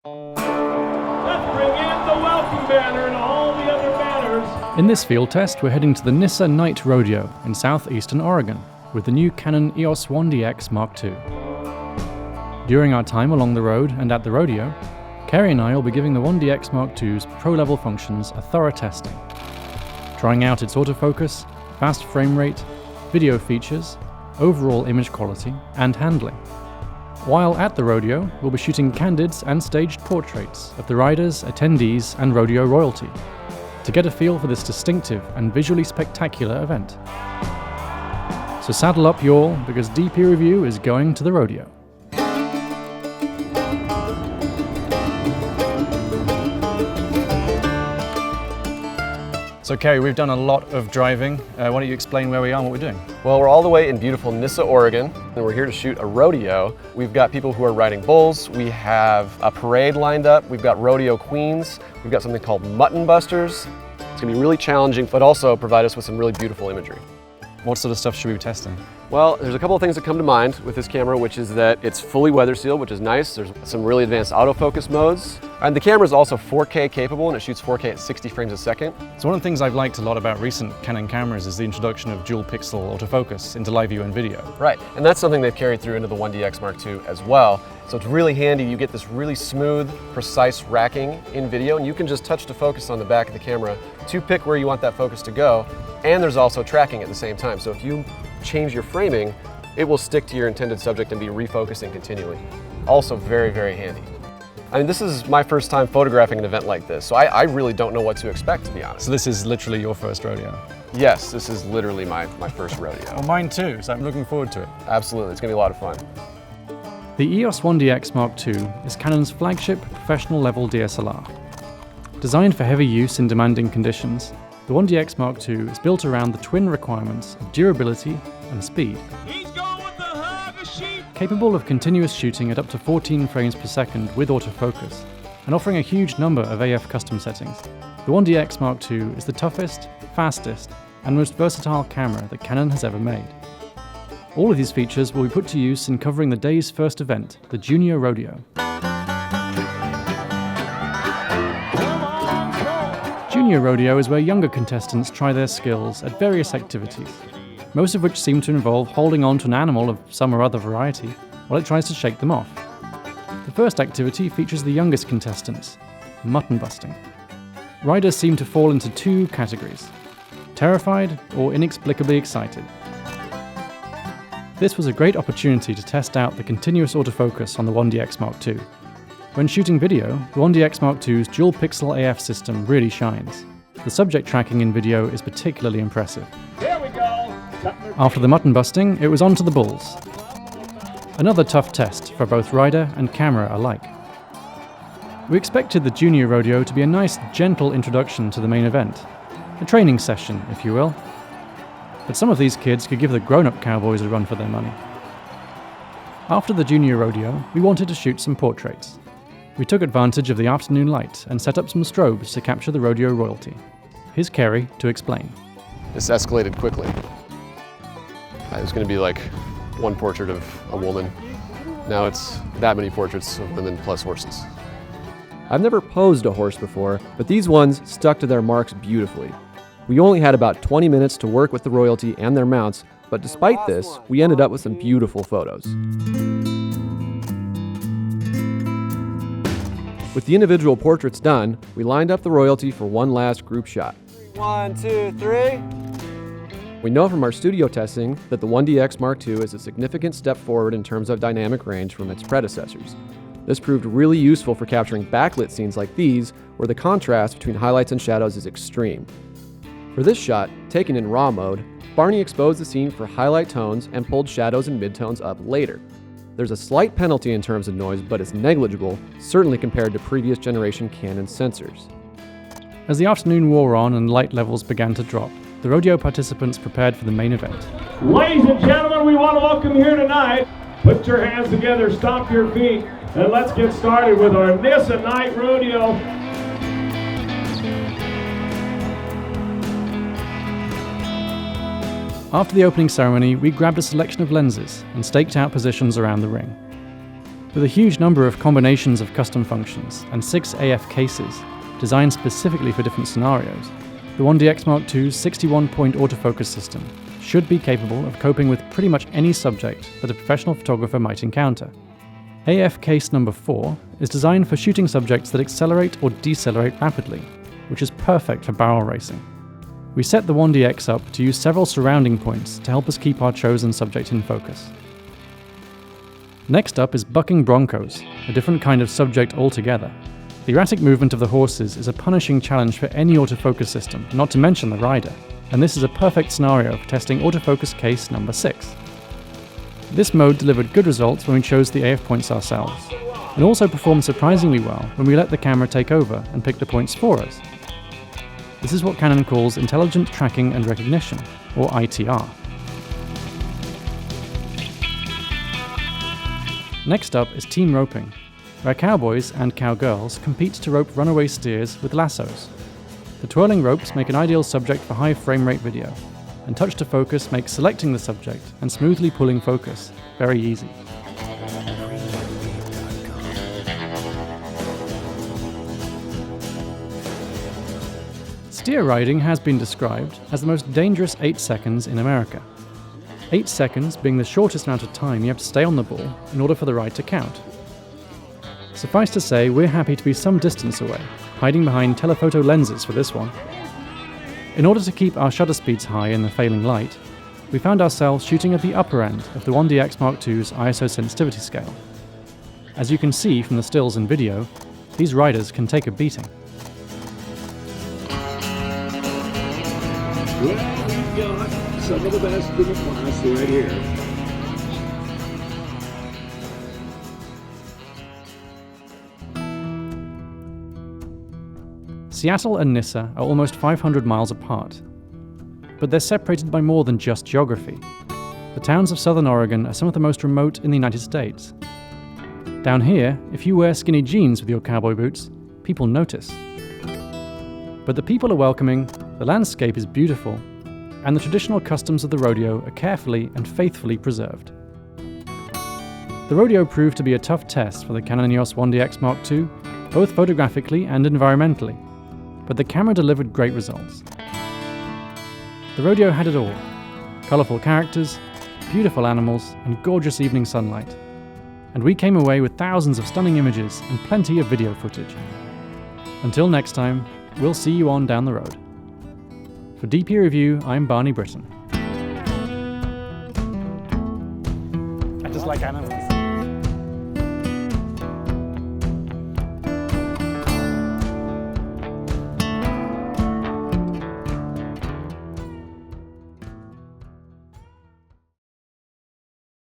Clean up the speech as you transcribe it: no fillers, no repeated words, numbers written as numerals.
Let's bring in the welcome banner and all the other banners. In this field test, we're heading to the Nyssa Nite Rodeo in southeastern Oregon with the new Canon EOS-1D Mark II. During our time along the road and at the rodeo, Kerry and I will be giving the 1DX Mark II's pro-level functions a thorough testing, trying out its autofocus, fast frame rate, video features, overall image quality, and handling. While at the rodeo, we'll be shooting candids and staged portraits of the riders, attendees, and rodeo royalty to get a feel for this distinctive and visually spectacular event. So saddle up y'all, because DPReview is going to the rodeo. So Kerry, we've done a lot of driving. Why don't you explain where we are and what we're doing? Well, we're all the way in beautiful Nyssa, Oregon, and we're here to shoot a rodeo. We've got people who are riding bulls, we have a parade lined up, we've got rodeo queens, we've got something called Mutton Busters. It's gonna be really challenging, but also provide us with some really beautiful imagery. What sort of stuff should we be testing? Well, there's a couple of things that come to mind with this camera, which is that it's fully weather sealed, which is nice. There's some really advanced autofocus modes. And the camera is also 4K capable, and it shoots 4K at 60 frames a second. So one of the things I've liked a lot about recent Canon cameras is the introduction of dual pixel autofocus into live view and video. Right, and that's something they've carried through into the 1DX Mark II as well. So it's really handy. You get this really smooth, precise racking in video, and you can just touch to focus on the back of the camera to pick where you want that focus to go. And there's also tracking at the same time. So if you change your framing, it will stick to your intended subject and be refocusing continually. Also very, very handy. I mean, this is my first time photographing an event like this, so I really don't know what to expect, to be honest. So this is literally your first rodeo? Yes, this is literally my first rodeo. Well, mine too, so I'm looking forward to it. Absolutely, it's gonna be a lot of fun. The EOS-1D Mark II is Canon's flagship professional level DSLR. Designed for heavy use in demanding conditions, the 1DX Mark II is built around the twin requirements of durability and speed. He's going with the hug of sheep. Capable of continuous shooting at up to 14 frames per second with autofocus, and offering a huge number of AF custom settings, the 1DX Mark II is the toughest, fastest, and most versatile camera that Canon has ever made. All of these features will be put to use in covering the day's first event, the Junior Rodeo. Junior Rodeo is where younger contestants try their skills at various activities, most of which seem to involve holding on to an animal of some or other variety while it tries to shake them off. The first activity features the youngest contestants, Mutton Busting. Riders seem to fall into two categories, terrified or inexplicably excited. This was a great opportunity to test out the continuous autofocus on the 1DX Mark II. When shooting video, the 1DX Mark II's dual pixel AF system really shines. The subject tracking in video is particularly impressive. Here we go. After the mutton busting, it was on to the bulls. Another tough test for both rider and camera alike. We expected the Junior Rodeo to be a nice, gentle introduction to the main event. A training session, if you will. But some of these kids could give the grown-up cowboys a run for their money. After the Junior Rodeo, we wanted to shoot some portraits. We took advantage of the afternoon light and set up some strobes to capture the rodeo royalty. Here's Kerry to explain. This escalated quickly. It was gonna be like one portrait of a woman. Now it's that many portraits of women plus horses. I've never posed a horse before, but these ones stuck to their marks beautifully. We only had about 20 minutes to work with the royalty and their mounts, but despite this, we ended up with some beautiful photos. With the individual portraits done, we lined up the royalty for one last group shot. 1, 2, 3. We know from our studio testing that the 1DX Mark II is a significant step forward in terms of dynamic range from its predecessors. This proved really useful for capturing backlit scenes like these, where the contrast between highlights and shadows is extreme. For this shot, taken in RAW mode, Barney exposed the scene for highlight tones and pulled shadows and midtones up later. There's a slight penalty in terms of noise, but it's negligible, certainly compared to previous generation Canon sensors. As the afternoon wore on and light levels began to drop, the rodeo participants prepared for the main event. Ladies and gentlemen, we want to welcome you here tonight. Put your hands together, stomp your feet, and let's get started with our Nyssa Nite Rodeo. After the opening ceremony, we grabbed a selection of lenses and staked out positions around the ring. With a huge number of combinations of custom functions and 6 AF cases, designed specifically for different scenarios, the 1DX Mark II's 61-point autofocus system should be capable of coping with pretty much any subject that a professional photographer might encounter. AF case number 4 is designed for shooting subjects that accelerate or decelerate rapidly, which is perfect for barrel racing. We set the 1DX up to use several surrounding points to help us keep our chosen subject in focus. Next up is bucking broncos, a different kind of subject altogether. The erratic movement of the horses is a punishing challenge for any autofocus system, not to mention the rider, and this is a perfect scenario for testing autofocus case number 6. This mode delivered good results when we chose the AF points ourselves, and also performed surprisingly well when we let the camera take over and pick the points for us. This is what Canon calls Intelligent Tracking and Recognition, or ITR. Next up is team roping, where cowboys and cowgirls compete to rope runaway steers with lassos. The twirling ropes make an ideal subject for high frame rate video, and touch to focus makes selecting the subject and smoothly pulling focus very easy. Stair riding has been described as the most dangerous 8 seconds in America. 8 seconds being the shortest amount of time you have to stay on the ball in order for the ride to count. Suffice to say, we're happy to be some distance away, hiding behind telephoto lenses for this one. In order to keep our shutter speeds high in the failing light, we found ourselves shooting at the upper end of the 1DX Mark II's ISO sensitivity scale. As you can see from the stills and video, these riders can take a beating. Well, we've got some of the best in the class right here. Seattle and Nyssa are almost 500 miles apart, but they're separated by more than just geography. The towns of southern Oregon are some of the most remote in the United States. Down here, if you wear skinny jeans with your cowboy boots, people notice. But the people are welcoming, the landscape is beautiful, and the traditional customs of the rodeo are carefully and faithfully preserved. The rodeo proved to be a tough test for the Canon EOS-1DX Mark II, both photographically and environmentally, but the camera delivered great results. The rodeo had it all: colourful characters, beautiful animals, and gorgeous evening sunlight. And we came away with thousands of stunning images and plenty of video footage. Until next time, we'll see you on down the road. For DPReview, I'm Barney Britton. I just like animals.